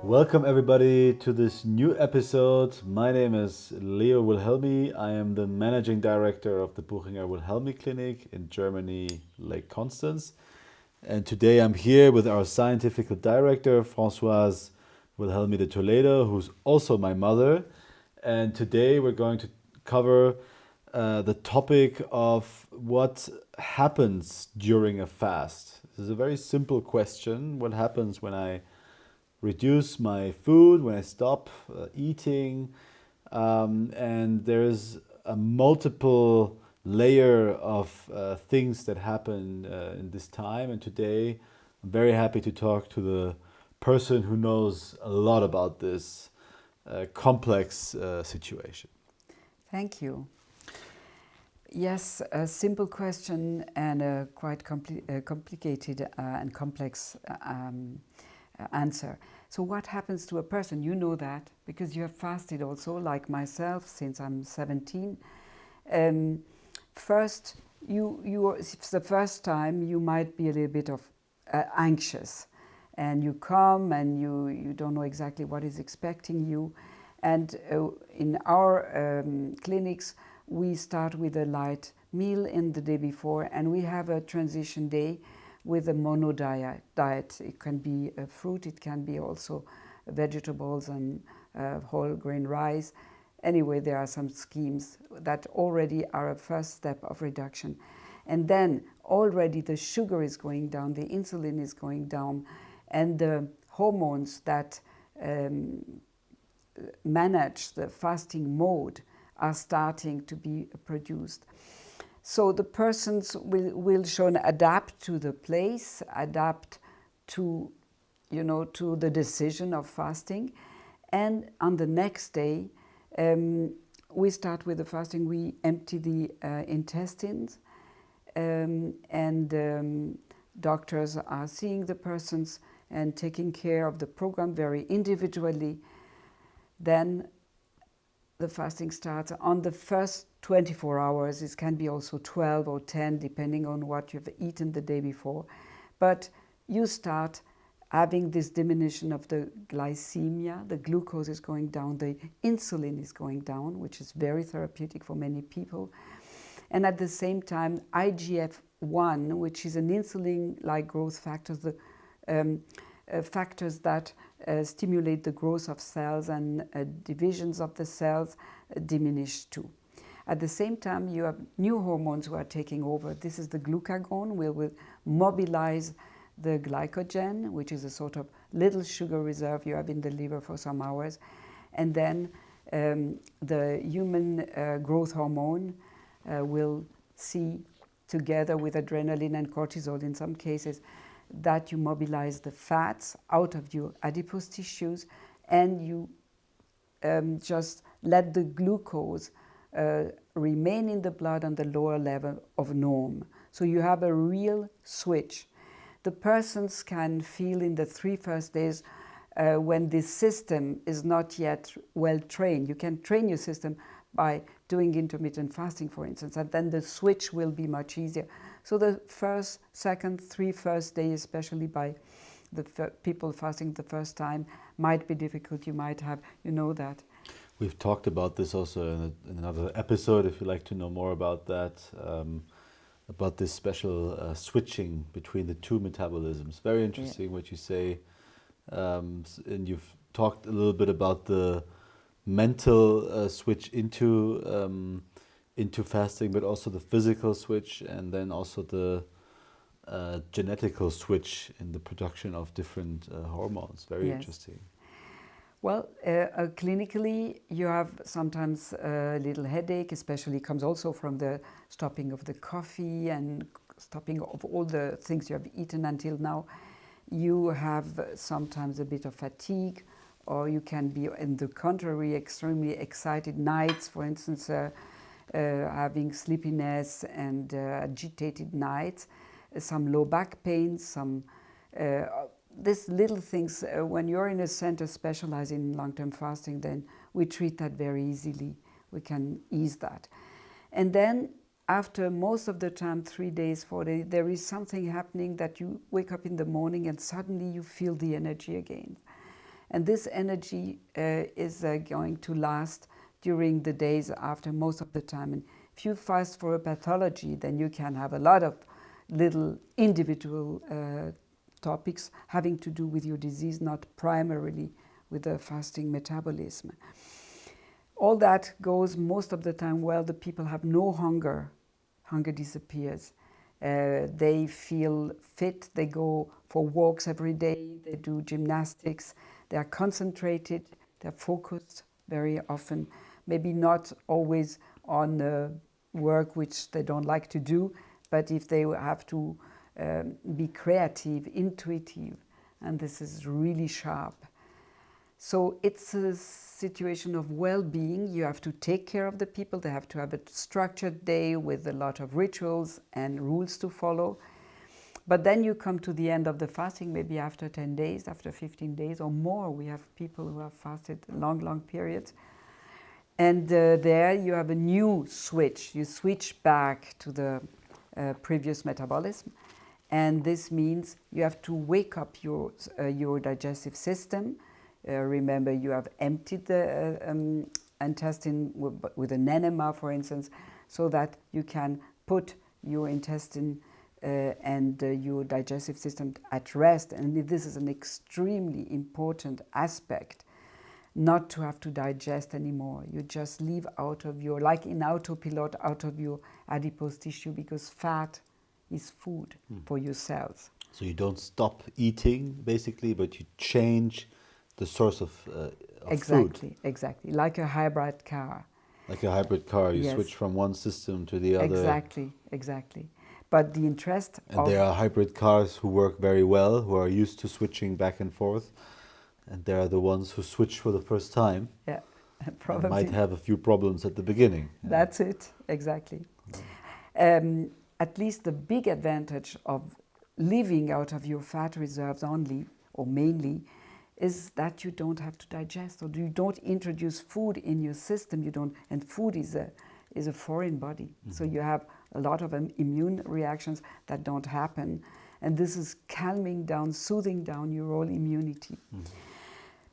Welcome everybody to this new episode. My name is Leo Wilhelmi. I am the managing director of the Buchinger Wilhelmi Clinic in Germany, Lake Constance. And today I'm here with our scientific director, Francoise Wilhelmi de Toledo, who's also my mother. And today we're going to cover the topic of what happens during a fast. This is a very simple question. What happens when I reduce my food, when I stop eating? And there's a multiple layer of things that happen in this time. And today I'm very happy to talk to the person who knows a lot about this complex situation. Thank you. Yes, a simple question and a quite complicated and complex answer. So what happens to a person? You know that because you have fasted also, like myself, since I'm 17. First, it's the first time you might be a little bit of anxious, and you come and you don't know exactly what is expecting you. And in our clinics, we start with a light meal in the day before, and we have a transition day with a mono diet. It can be fruit, it can be also vegetables and whole grain rice. Anyway, there are some schemes that already are a first step of reduction. And then already the sugar is going down, the insulin is going down, and the hormones that manage the fasting mode are starting to be produced. So the persons will adapt to the place, adapt to, to the decision of fasting. And on the next day, we start with the fasting. We empty the intestines, and doctors are seeing the persons and taking care of the program very individually. Then the fasting starts on the first 24 hours. It can be also 12 or 10, depending on what you've eaten the day before. But you start having this diminution of the glycemia. The glucose is going down, the insulin is going down, which is very therapeutic for many people. And at the same time, IGF-1, which is an insulin-like growth factor, the factors that stimulate the growth of cells and divisions of the cells diminish too. At the same time, you have new hormones who are taking over. This is the glucagon, will mobilize the glycogen, which is a sort of little sugar reserve you have in the liver for some hours. And then the human growth hormone will see, together with adrenaline and cortisol in some cases, that you mobilize the fats out of your adipose tissues, and you just let the glucose remain in the blood on the lower level of norm. So you have a real switch. The persons can feel in the 3 first days when this system is not yet well trained. You can train your system by doing intermittent fasting, for instance, and then the switch will be much easier. So the first, second, 3 first days, especially by the people fasting the first time, might be difficult. You might have, that. We've talked about this also in another episode, if you'd like to know more about that, about this special switching between the two metabolisms. Very interesting what you say. And you've talked a little bit about the mental switch into fasting, but also the physical switch, and then also the genetical switch in the production of different hormones. Very interesting. Well, clinically, you have sometimes a little headache, especially comes also from the stopping of the coffee and stopping of all the things you have eaten until now. You have sometimes a bit of fatigue, or you can be, in the contrary, extremely excited nights, for instance, having sleepiness and agitated nights, some low back pain, some these little things. When you're in a center specializing in long-term fasting, then we treat that very easily. We can ease that. And then after most of the time, 3 days, 4 days, there is something happening that you wake up in the morning and suddenly you feel the energy again. And this energy is going to last during the days after most of the time. And if you fast for a pathology, then you can have a lot of little individual topics having to do with your disease, not primarily with the fasting metabolism. All that goes most of the time well. The people have no hunger. Hunger disappears. They feel fit. They go for walks every day. They do gymnastics. They are concentrated. They're focused very often. Maybe not always on work which they don't like to do, but if they have to be creative, intuitive, and this is really sharp. So it's a situation of well-being. You have to take care of the people. They have to have a structured day with a lot of rituals and rules to follow. But then you come to the end of the fasting, maybe after 10 days, after 15 days or more. We have people who have fasted long periods. And there you have a new switch. You switch back to the previous metabolism. And this means you have to wake up your digestive system. Remember, you have emptied the intestine with an enema, for instance, so that you can put your intestine and your digestive system at rest. And this is an extremely important aspect, not to have to digest anymore. You just leave out of your, like in autopilot, out of your adipose tissue, because fat is food for your cells. So you don't stop eating, basically, but you change the source of food. Exactly. Like a hybrid car. Like a hybrid car, you Yes. switch from one system to the other. Exactly. But the interest And there are hybrid cars who work very well, who are used to switching back and forth. And there are the ones who switch for the first time. Yeah, and probably. might have a few problems at the beginning. That's it, exactly. At least the big advantage of living out of your fat reserves only, or mainly, is that you don't have to digest, or you don't introduce food in your system. You don't, and food is a foreign body, so you have a lot of immune reactions that don't happen, and this is calming down, soothing down your whole immunity.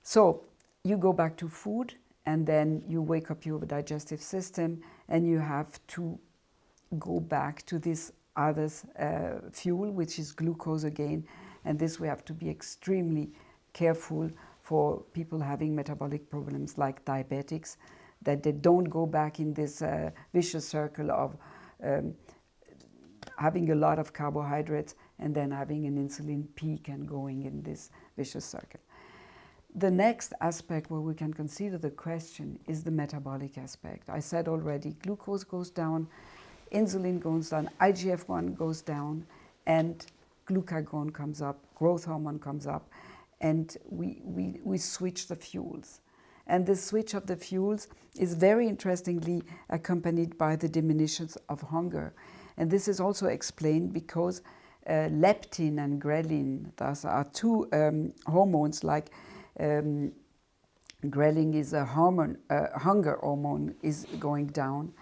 So you go back to food, and then you wake up your digestive system, and you have to go back to this other fuel, which is glucose again, and this we have to be extremely careful for people having metabolic problems like diabetics, that they don't go back in this vicious circle of having a lot of carbohydrates and then having an insulin peak and going in this vicious circle. The next aspect where we can consider the question is the metabolic aspect. I said already, glucose goes down, insulin goes down, IGF-1 goes down, and glucagon comes up, growth hormone comes up, and we switch the fuels. And the switch of the fuels is very interestingly accompanied by the diminution of hunger. And this is also explained because leptin and ghrelin, thus are two hormones, like ghrelin is a hormone, hunger hormone is going down,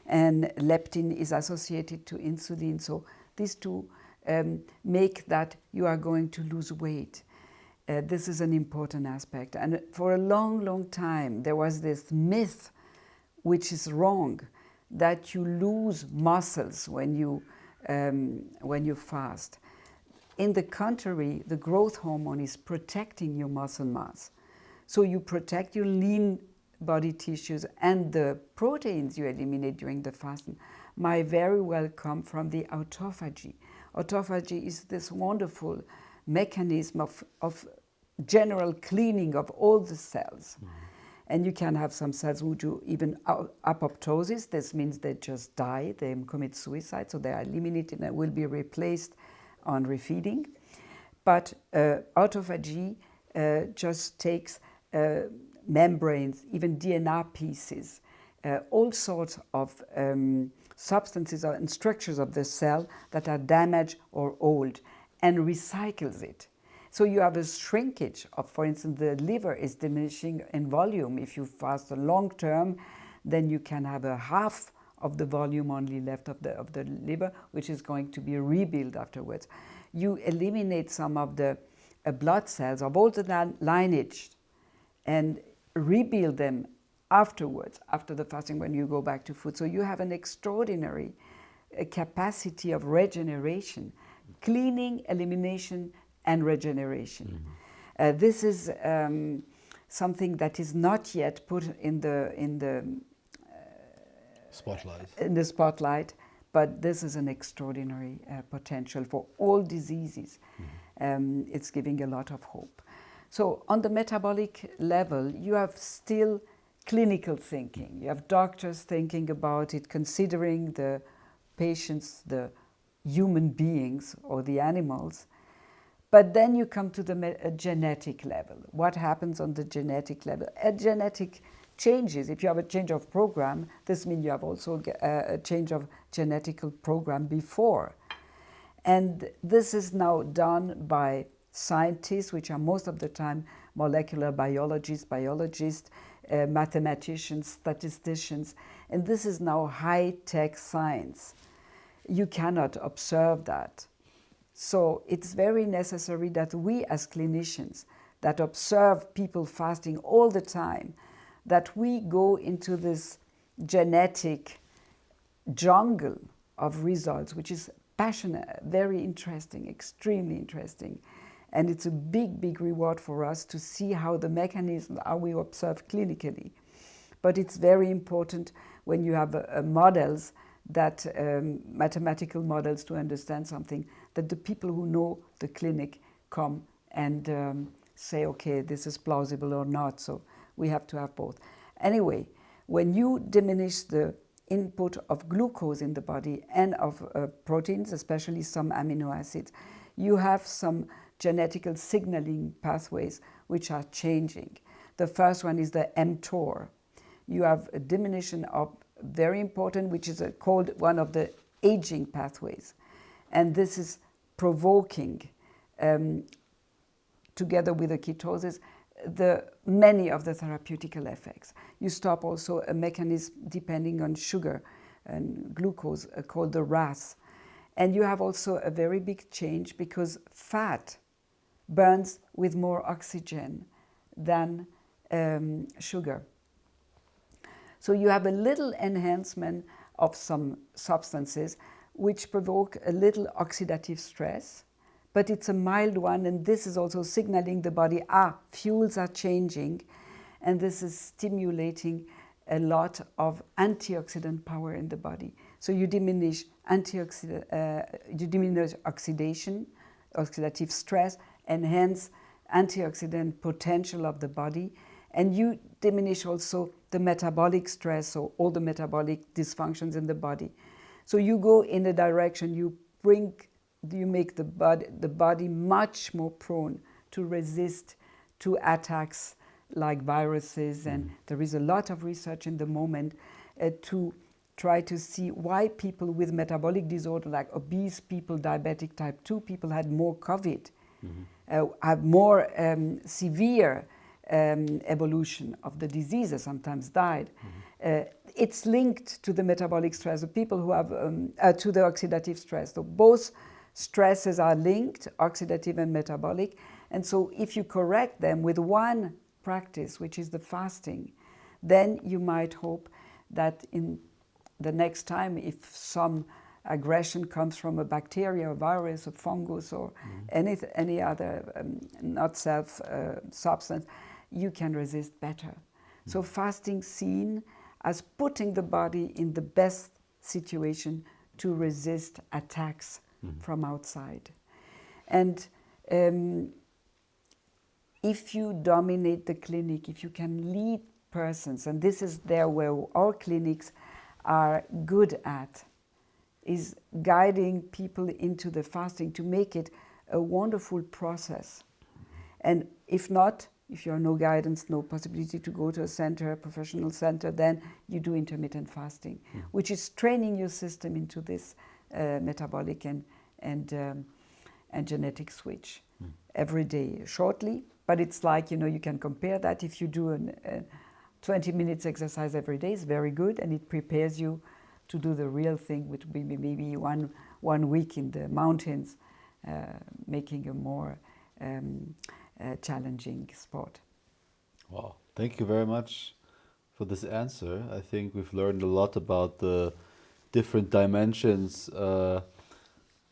and leptin is associated to insulin. So these two make that you are going to lose weight. This is an important aspect. And for a long time, there was this myth, which is wrong, that you lose muscles when you fast. In the contrary, the growth hormone is protecting your muscle mass. So you protect your lean body tissues, and the proteins you eliminate during the fasting might very well come from the autophagy. Autophagy is this wonderful mechanism of general cleaning of all the cells. And you can have some cells who do even apoptosis. This means they just die, they commit suicide, so they are eliminated and will be replaced on refeeding. But autophagy just takes membranes, even DNA pieces, all sorts of substances and structures of the cell that are damaged or old, and recycles it. So you have a shrinkage of, for instance, the liver is diminishing in volume. If you fast a long term, then you can have a half of the volume only left of the liver, which is going to be rebuilt afterwards. You eliminate some of the blood cells of all the lineage and rebuild them afterwards, after the fasting, when you go back to food. So you have an extraordinary capacity of regeneration, cleaning, elimination, and regeneration. This is something that is not yet put in the spotlight, but this is an extraordinary potential for all diseases. It's giving a lot of hope. So on the metabolic level, you have still clinical thinking. You have doctors thinking about it, considering the patients, the human beings or the animals. But then you come to the genetic level. What happens on the genetic level? Genetic changes. If you have a change of program, this means you have also a change of genetical program before. And this is now done by scientists, which are most of the time molecular biologists, mathematicians, statisticians. And this is now high-tech science. You cannot observe that. So it's very necessary that we as clinicians that observe people fasting all the time, that we go into this genetic jungle of results, which is passionate, very interesting, extremely interesting. And it's a big, big reward for us to see how the mechanisms are we observe clinically. But it's very important when you have models that mathematical models to understand something, that the people who know the clinic come and say, okay, this is plausible or not. So we have to have both. Anyway, when you diminish the input of glucose in the body and of proteins, especially some amino acids, you have some genetical signaling pathways which are changing. The first one is the mTOR. You have a diminution of very important, which is called one of the aging pathways. And this is provoking, together with the ketosis, many of the therapeutical effects. You stop also a mechanism depending on sugar and glucose called the RAS. And you have also a very big change because fat burns with more oxygen than sugar. So you have a little enhancement of some substances which provoke a little oxidative stress, but it's a mild one, and this is also signaling the body, fuels are changing, and this is stimulating a lot of antioxidant power in the body. So you diminish oxidation, oxidative stress, and hence antioxidant potential of the body, and you diminish also the metabolic stress, so all the metabolic dysfunctions in the body. So you go in a direction, you make the body much more prone to resist to attacks like viruses, and there is a lot of research in the moment to try to see why people with metabolic disorder like obese people, diabetic type 2 people had more COVID, have more severe evolution of the diseases, sometimes died. It's linked to the metabolic stress of people who have, to the oxidative stress. So both stresses are linked, oxidative and metabolic. And so if you correct them with one practice, which is the fasting, then you might hope that in the next time, if some aggression comes from a bacteria, a virus, a fungus, or any other not self substance, you can resist better. So fasting seen as putting the body in the best situation to resist attacks from outside. And if you dominate the clinic, if you can lead persons, and this is there where our clinics are good at, is guiding people into the fasting to make it a wonderful process. And if not, if you have no guidance, no possibility to go to a center, a professional center, then you do intermittent fasting, which is training your system into this metabolic and genetic switch every day, shortly. But it's like, you can compare that. If you do a 20 minutes exercise every day, it's very good, and it prepares you to do the real thing, which would be maybe one week in the mountains, making a more challenging sport. Wow, thank you very much for this answer. I think we've learned a lot about the different dimensions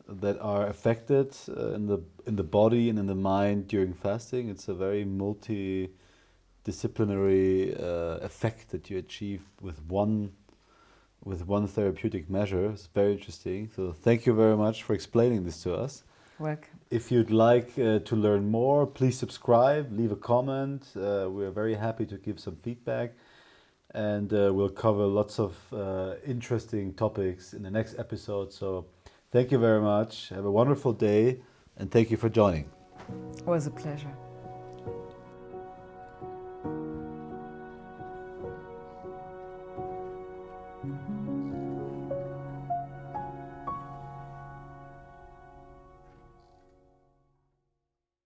that are affected in the body and in the mind during fasting. It's a very multidisciplinary effect that you achieve with one therapeutic measure. It's very interesting. So thank you very much for explaining this to us. Welcome. If you'd like to learn more, please subscribe, leave a comment. We're very happy to give some feedback, and we'll cover lots of interesting topics in the next episode. So thank you very much. Have a wonderful day, and thank you for joining. It was a pleasure.